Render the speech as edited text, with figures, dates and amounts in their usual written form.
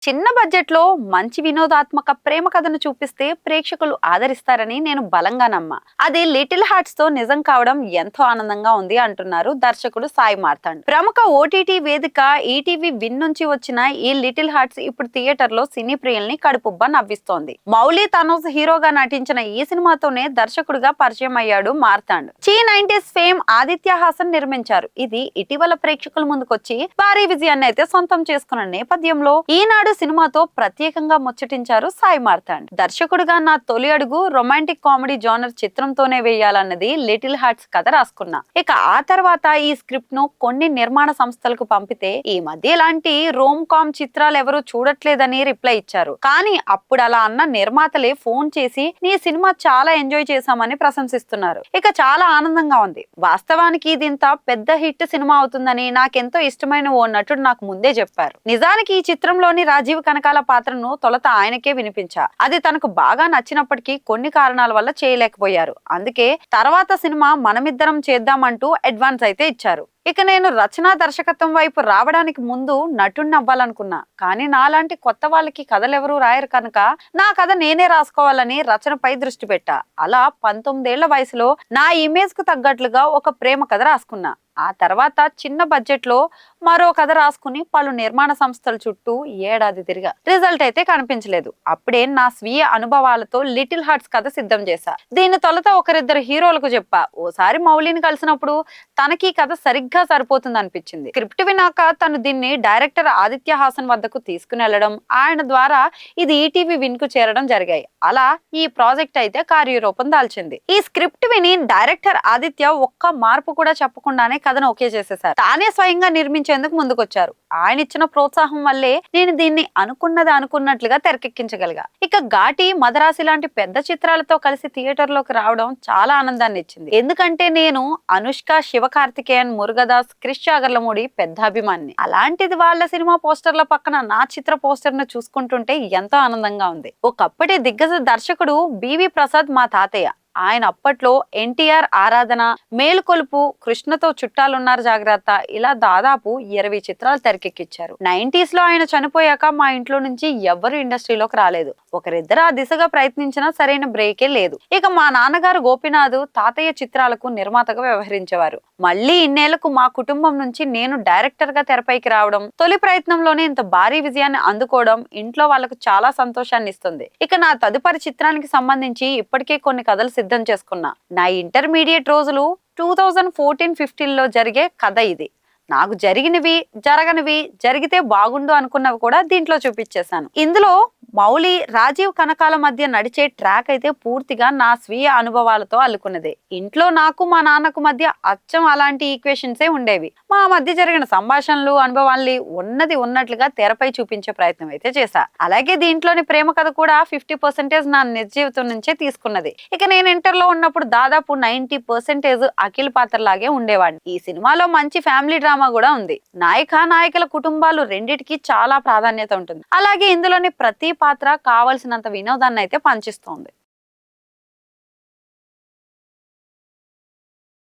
చిన్న బడ్జెట్ లో మంచి వినోదాత్మక ప్రేమ కథను చూపిస్తే ప్రేక్షకులు ఆదరిస్తారని నేను బలంగా నమ్మా. అది లిటిల్ హార్ట్స్ తో నిజం కావడం ఎంతో ఆనందంగా ఉంది అంటున్నారు దర్శకుడు సాయి మార్తాండ్. ప్రముఖ ఓటీటీ వేదిక ఈటీవీ విన్ నుంచి వచ్చిన ఈ లిటిల్ హార్ట్స్ ఇప్పుడు థియేటర్ లో సినీ ప్రియుల్ని కడుపుబ్బా నవ్విస్తోంది. మౌలి తనోజ్ హీరోగా నటించిన ఈ సినిమాతోనే దర్శకుడిగా పరిచయం అయ్యాడు మార్తాండ్. టీ90s ఫేమ్ ఆదిత్య హాసన్ నిర్మించారు. ఇది ఇటీవల ప్రేక్షకుల ముందుకొచ్చి భారీ విజయాన్ని అయితే సొంతం చేసుకున్న నేపథ్యంలో ఈనాడు సినిమాతో ప్రత్యేకంగా ముచ్చటించారు సాయి మార్తాండ్. దర్శకుడిగా నా తొలి అడుగు రొమాంటిక్ కామెడీ జోనర్ చిత్రంతోనే వేయాలన్నది లిటిల్ హార్ట్స్ కథ రాసుకున్నా. ఇక ఆ తర్వాత ఈ స్క్రిప్ట్ ను కొన్ని నిర్మాణ సంస్థలకు పంపితే ఈ మధ్య ఇలాంటి రోమ్ కామ్ చిత్రాలు ఎవరు చూడట్లేదని రిప్లై ఇచ్చారు. కానీ అప్పుడు అలా అన్న నిర్మాతలే ఫోన్ చేసి నీ సినిమా చాలా ఎంజాయ్ చేశామని ప్రశంసిస్తున్నారు. ఇక చాలా ఆనందంగా ఉంది. వాస్తవానికి ఇది ఇంత పెద్ద హిట్ సినిమా అవుతుందని నాకెంతో ఇష్టమైన ఓ నటుడు నాకు ముందే చెప్పారు. నిజానికి ఈ చిత్రంలోని రాజీవ్ కనకాల పాత్రను తొలత ఆయనకే వినిపించా. అది తనకు బాగా నచ్చినప్పటికీ కొన్ని కారణాల వల్ల చేయలేకపోయారు. అందుకే తర్వాత సినిమా మనమిద్దరం చేద్దామంటూ అడ్వాన్స్ అయితే ఇచ్చారు. ఇక నేను రచనా దర్శకత్వం వైపు రావడానికి ముందు నటుడిని అవ్వాలనుకున్నా. కానీ నాలాంటి కొత్త వాళ్ళకి కథలెవరూ రాయరు కనుక నా కథ నేనే రాసుకోవాలని రచనపై దృష్టి పెట్టా. అలా 19 ఏళ్ల వయసులో నా ఇమేజ్ కు తగ్గట్లుగా ఒక ప్రేమ కథ రాసుకున్నా. ఆ తర్వాత చిన్న బడ్జెట్ లో మరో కథ రాసుకుని పలు నిర్మాణ సంస్థల చుట్టూ ఏడాది తిరిగా. రిజల్ట్ అయితే కనిపించలేదు. అప్పుడే నా స్వీయ అనుభవాలతో లిటిల్ హార్ట్స్ కథ సిద్ధం చేశా. దీని తొలుత ఒకరిద్దరు హీరోలకు చెప్పా. ఓసారి మౌలిని కలిసినప్పుడు తనకి కథ సరిగ్గా సరిపోతుంది అనిపించింది. స్క్రిప్ట్ వినాక తను దీన్ని డైరెక్టర్ ఆదిత్య హాసన్ వద్దకు తీసుకుని వెళ్లడం, ఆయన ద్వారా ఇది ఈటీవీ విన్ కు చేరడం జరిగాయి. అలా ఈ ప్రాజెక్ట్ అయితే కార్యరూపం దాల్చింది. ఈ స్క్రిప్ట్ విని డైరెక్టర్ ఆదిత్య ఒక్క మార్పు కూడా చెప్పకుండానే కథను ఓకే చేసేశారు. తానే స్వయంగా నిర్మించేందుకు ముందుకొచ్చారు. ఆయన ఇచ్చిన ప్రోత్సాహం వల్లే నేను దీన్ని అనుకున్నది అనుకున్నట్లుగా తెరకెక్కించగలిగా. ఇక ఘాటి, మదరాసి లాంటి పెద్ద చిత్రాలతో కలిసి థియేటర్ లోకి రావడం చాలా ఆనందాన్ని ఇచ్చింది. ఎందుకంటే నేను అనుష్క, శివకార్తికేయన్, మురుగదాస్, క్రిష్ చాగర్లమూడి పెద్ద అభిమాని. అలాంటిది వాళ్ళ సినిమా పోస్టర్ల పక్కన నా చిత్ర పోస్టర్ ను చూసుకుంటుంటే ఎంతో ఆనందంగా ఉంది. ఒకప్పటి దిగ్గజ దర్శకుడు బివి ప్రసాద్ మా తాతయ్య. ఆయన అప్పట్లో ఎన్టీఆర్, ఆరాధన, మేలుకొలుపు, కృష్ణతో చుట్టాలున్నారు జాగ్రత్త ఇలా దాదాపు 20 చిత్రాలు తెరకెక్కించారు. 90s లో ఆయన చనిపోయాక మా ఇంట్లో నుంచి ఎవ్వరు ఇండస్ట్రీలోకి రాలేదు. ఒకరిద్దరు ఆ దిశగా ప్రయత్నించినా సరైన బ్రేకే లేదు. ఇక మా నాన్నగారు గోపినాథ్ తాతయ్య చిత్రాలకు నిర్మాతగా వ్యవహరించేవారు. మళ్ళీ ఇన్నేళ్లకు మా కుటుంబం నుంచి నేను డైరెక్టర్ గా తెరపైకి రావడం, తొలి ప్రయత్నంలోనే ఇంత భారీ విజయాన్ని అందుకోవడం ఇంట్లో వాళ్ళకు చాలా సంతోషాన్ని ఇస్తుంది. ఇక నా తదుపరి చిత్రానికి సంబంధించి ఇప్పటికే కొన్ని కథలు సిద్ధం చేసుకున్నా. నా ఇంటర్మీడియట్ రోజులు 2014-15 లో జరిగే కథ ఇది. నాకు జరిగినవి, జరగనివి, జరిగితే బాగుండు అనుకున్నవి కూడా దీంట్లో చూపించేశాను. ఇందులో మౌలి, రాజీవ్ కనకాల మధ్య నడిచే ట్రాక్ అయితే పూర్తిగా నా స్వీయ అనుభవాలతో అల్లుకున్నదే. ఇంట్లో నాకు మా నాన్నకు మధ్య అచ్చం అలాంటి ఈక్వేషన్సే ఉండేవి. మా మధ్య జరిగిన సంభాషణలు, అనుభవాల్ని ఉన్నది ఉన్నట్లుగా తెరపై చూపించే ప్రయత్నం అయితే చేశా. అలాగే దీంట్లోని ప్రేమ కథ కూడా 50% నా నిజ జీవితం నుంచే తీసుకున్నది. ఇక నేను ఇంటర్లో ఉన్నప్పుడు దాదాపు 90% అఖిల్ పాత్రలాగే ఉండేవాడిని. ఈ సినిమాలో మంచి ఫ్యామిలీ డ్రామా కూడా ఉంది. నాయకుల కుటుంబాలు రెండిటికి చాలా ప్రాధాన్యత ఉంటుంది. అలాగే ఇందులోని ప్రతి పాత్ర కావలసినంత వినోదాన్ని అయితే పంచిస్తోంది.